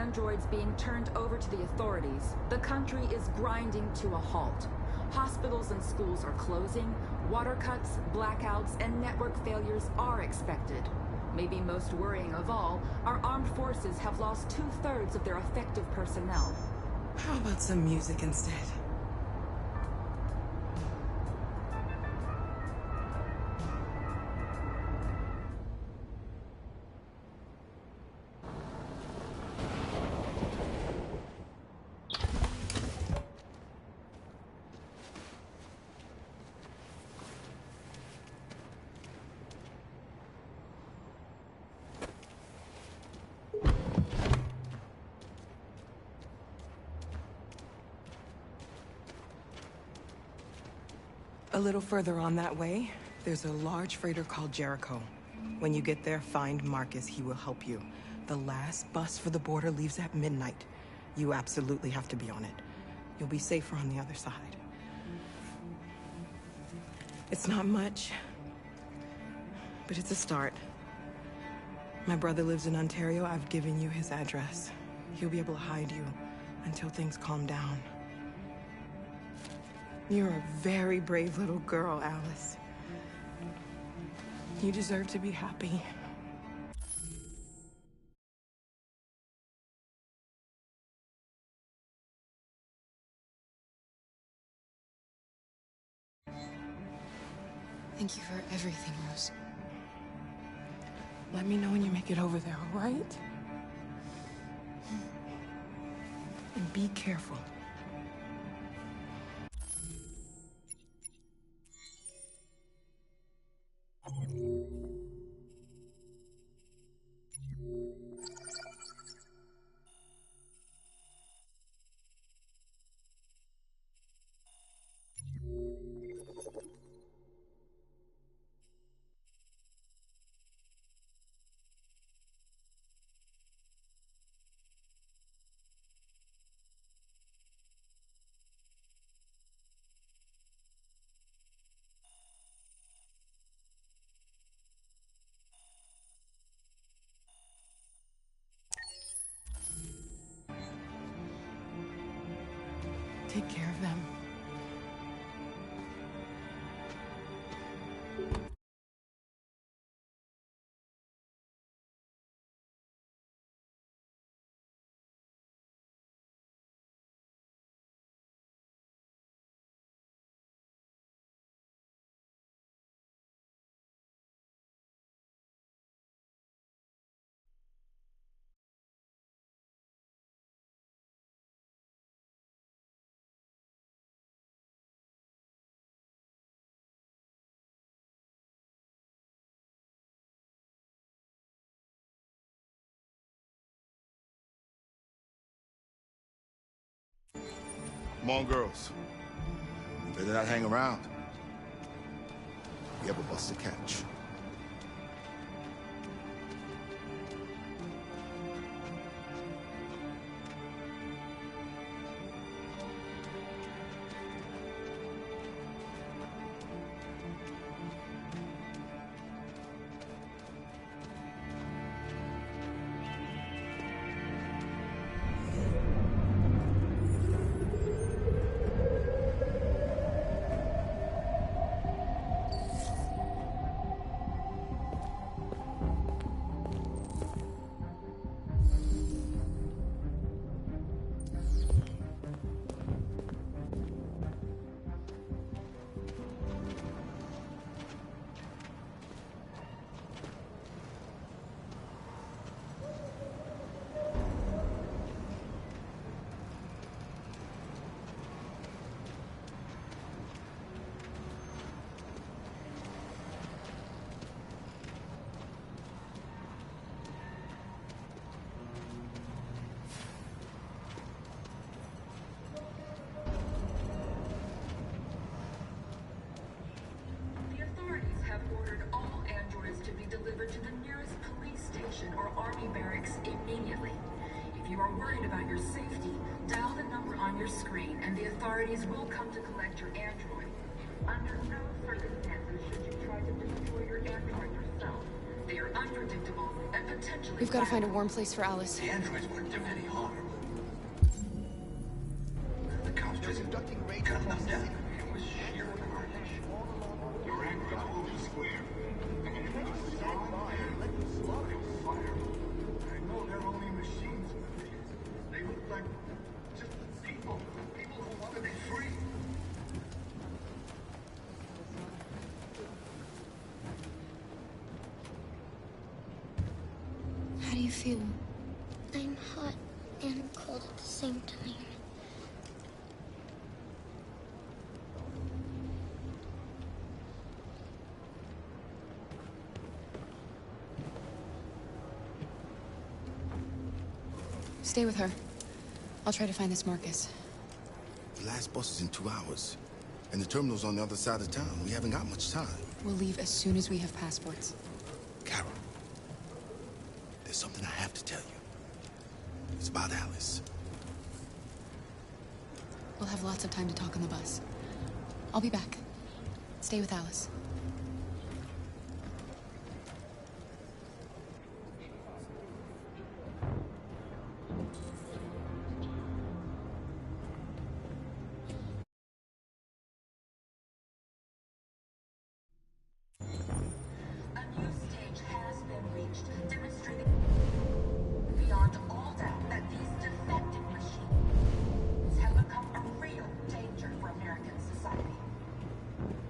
androids being turned over to the authorities, the country is grinding to a halt. Hospitals and schools are closing, water cuts, blackouts, and network failures are expected. Maybe most worrying of all, our armed forces have lost 2/3 of their effective personnel. How about some music instead? A little further on that way, there's a large freighter called Jericho. When you get there, find Marcus. He will help you. The last bus for the border leaves at midnight. You absolutely have to be on it. You'll be safer on the other side. It's not much, but it's a start. My brother lives in Ontario. I've given you his address. He'll be able to hide you until things calm down. You're a very brave little girl, Alice. You deserve to be happy. Thank you for everything, Rose. Let me know when you make it over there, all right? And be careful. Take care of them. Come on, girls. You better not hang around. We have a bus to catch. Or army barracks immediately. If you are worried about your safety, dial the number on your screen and the authorities will come to collect your android. Under no circumstances should you try to destroy your android yourself. They are unpredictable unpredictable and potentially We've got to find a violent. warm place for Alice. The androids weren't doing any harm. The cops just gunned them down. It was sheer carnage. Your androids all over the square. And anybody who stand by and let them slaughter them fire. I know they're only machines, but they look like just people. People who want to be free. How do you feel? I'm hot and cold at the same time. Stay with her. I'll try to find this Marcus. The last bus is in 2 hours. And the terminal's on the other side of town. We haven't got much time. We'll leave as soon as we have passports. Carol, there's something I have to tell you. It's about Alice. We'll have lots of time to talk on the bus. I'll be back. Stay with Alice. A new stage has been reached, demonstrating beyond all doubt that these defective machines have become a real danger for American society.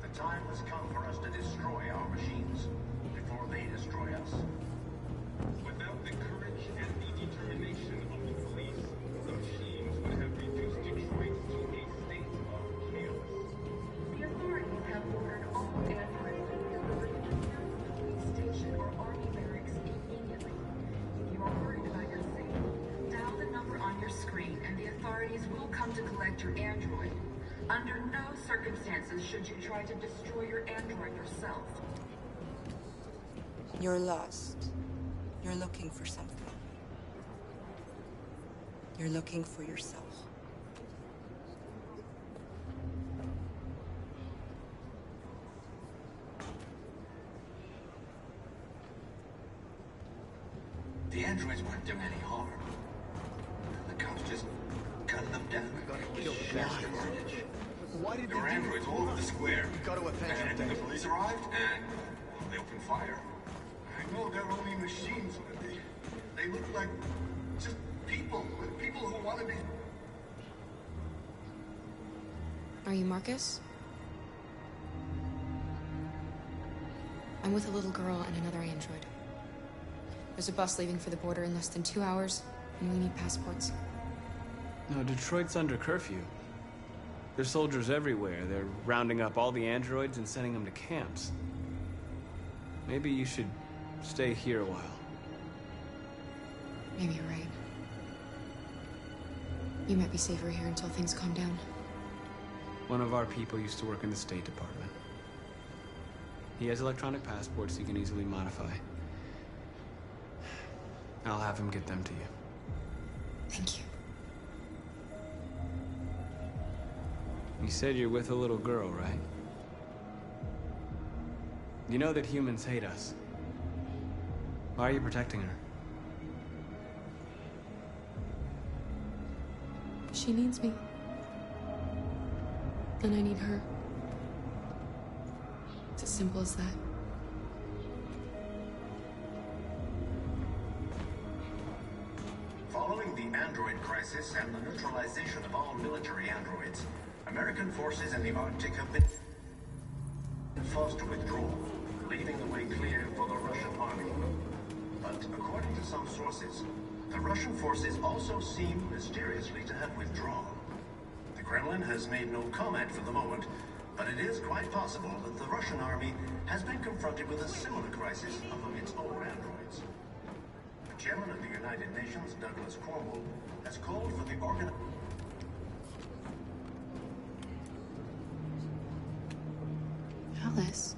The time has come for us to destroy our machines before they destroy us. Without the courage and the determination of the police, the machines would have reduced Detroit to a state of chaos. The authorities have ordered all androids to be delivered to the nearest police station or army barracks immediately. If you are worried about your safety, dial the number on your screen and the authorities will come to collect your android. Under no circumstances should you try to destroy your android yourself. You're lost. You're looking for something. You're looking for yourself. The androids weren't doing any harm. The cops just gunned them down. It was sheer carnage. Why did There were androids all over the square. We gotta avenge And them. the police arrived, and they opened fire. I know they're only machines, but they look like just people. People who want to be... Are you Marcus? I'm with a little girl and another android. There's a bus leaving for the border in less than 2 hours, and we need passports. No, Detroit's under curfew. There's soldiers everywhere. They're rounding up all the androids and sending them to camps. Maybe you should stay here a while. Maybe you're right. You might be safer here until things calm down. One of our people used to work in the State Department. He has electronic passports he can easily modify. I'll have him get them to you. Thank you. You said you're with a little girl, right? You know that humans hate us. Why are you protecting her? She needs me. And I need her. It's as simple as that. Following the android crisis and the neutralization of all military androids, American forces in the Arctic have been forced to withdraw, leaving the way clear for the Russian army. But according to some sources, the Russian forces also seem mysteriously to have withdrawn. The Kremlin has made no comment for the moment, but it is quite possible that the Russian army has been confronted with a similar crisis among its own androids. The chairman of the United Nations, Douglas Cornwall, has called for the Alice.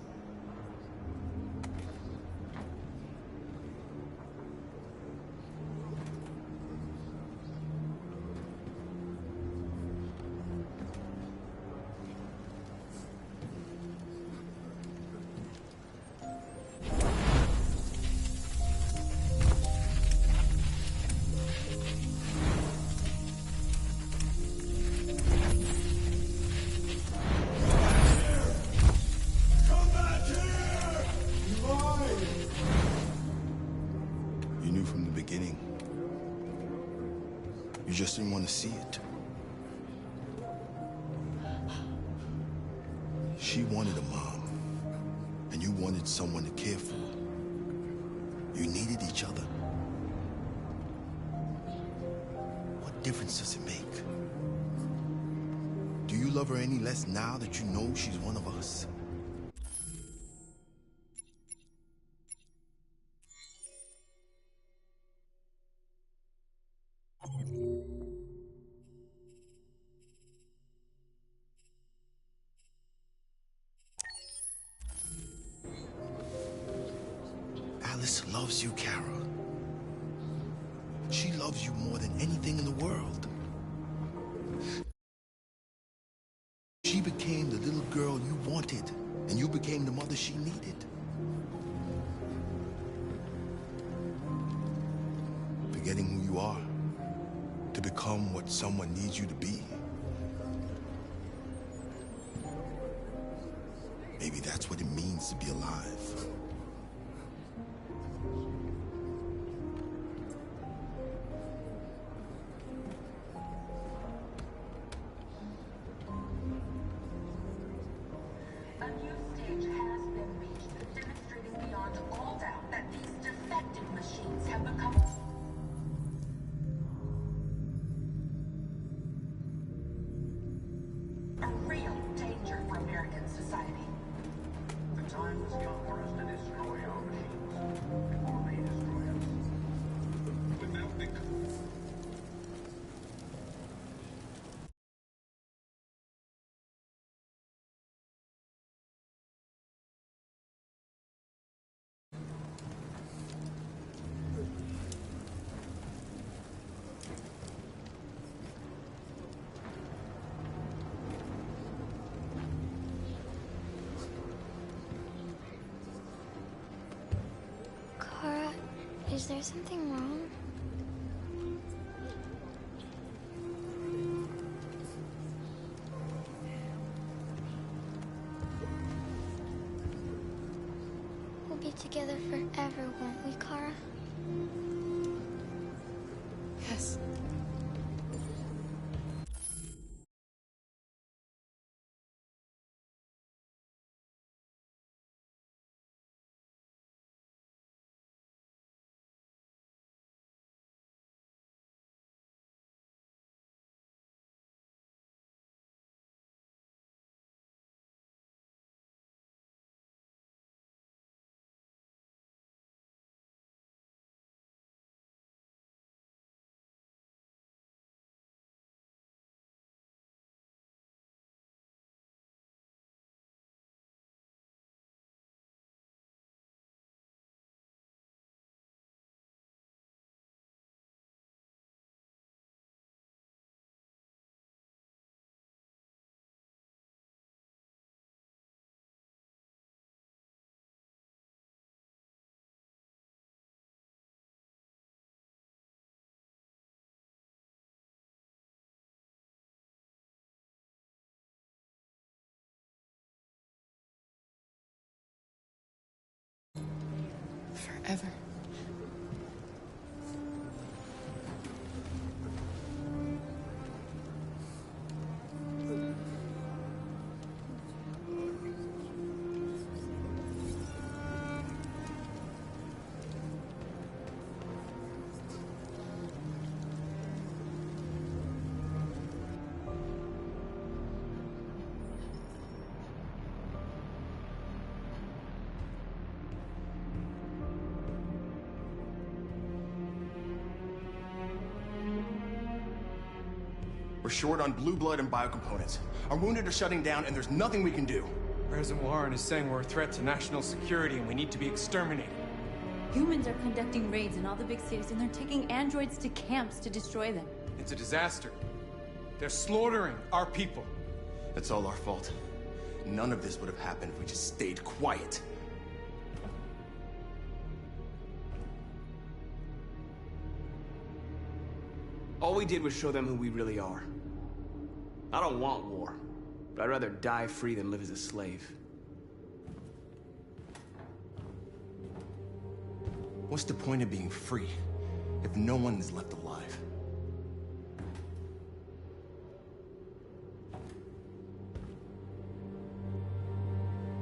just didn't want to see it. She wanted a mom, and you wanted someone to care for. You needed each other. What difference does it make? Do you love her any less now that you know she's one of us? Alice loves you, Kara. She loves you more than anything in the world. She became the little girl you wanted, and you became the mother she needed. Forgetting who you are to become what someone needs you to be. Maybe that's what it means to be alive. A new stage has been reached, demonstrating beyond all doubt that these defective machines have become a real danger for American society. The time has come for us to destroy our machines before they destroy us. Without the Kara, is there something wrong? We'll be together forever, won't we, Kara? Yes. Forever. We're short on blue blood and biocomponents. Our wounded are shutting down, and there's nothing we can do. President Warren is saying we're a threat to national security and we need to be exterminated. Humans are conducting raids in all the big cities, and they're taking androids to camps to destroy them. It's a disaster. They're slaughtering our people. It's all our fault. None of this would have happened if we just stayed quiet. All we did was show them who we really are. I don't want war, but I'd rather die free than live as a slave. What's the point of being free if no one is left alive?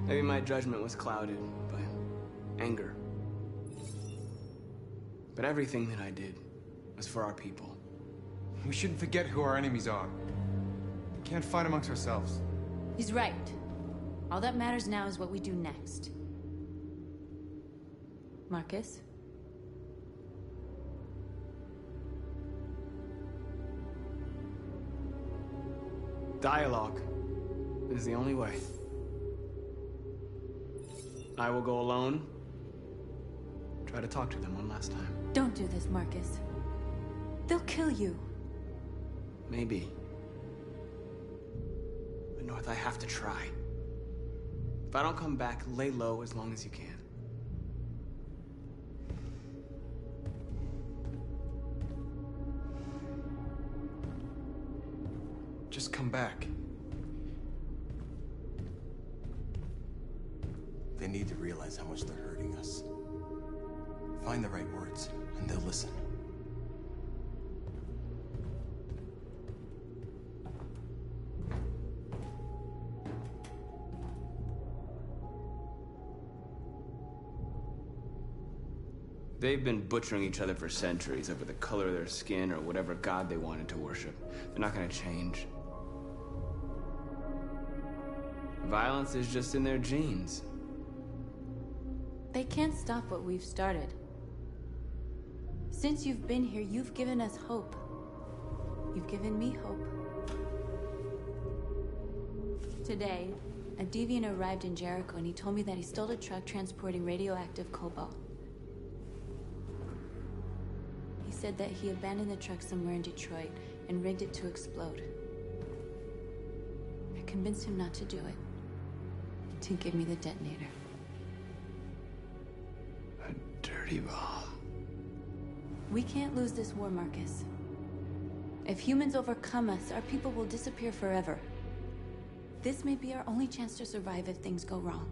Maybe my judgment was clouded by anger. But everything that I did was for our people. We shouldn't forget who our enemies are. We can't fight amongst ourselves. He's right. All that matters now is what we do next. Marcus? Dialogue is the only way. I will go alone. Try to talk to them one last time. Don't do this, Marcus. They'll kill you. Maybe. But North, I have to try. If I don't come back, lay low as long as you can. Just come back. They need to realize how much they're hurting us. Find the right words, and they'll listen. They've been butchering each other for centuries over the color of their skin or whatever god they wanted to worship. They're not gonna change. Violence is just in their genes. They can't stop what we've started. Since you've been here, you've given us hope. You've given me hope. Today, a deviant arrived in Jericho and he told me that he stole a truck transporting radioactive cobalt. He said that he abandoned the truck somewhere in Detroit and rigged it to explode. I convinced him not to do it, to give me the detonator. A dirty bomb. We can't lose this war, Marcus. If humans overcome us, our people will disappear forever. This may be our only chance to survive if things go wrong.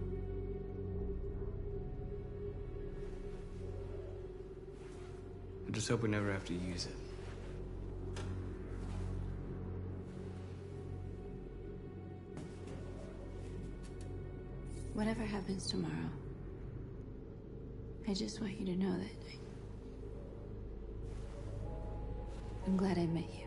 I just hope we never have to use it. Whatever happens tomorrow, I just want you to know that I'm glad I met you.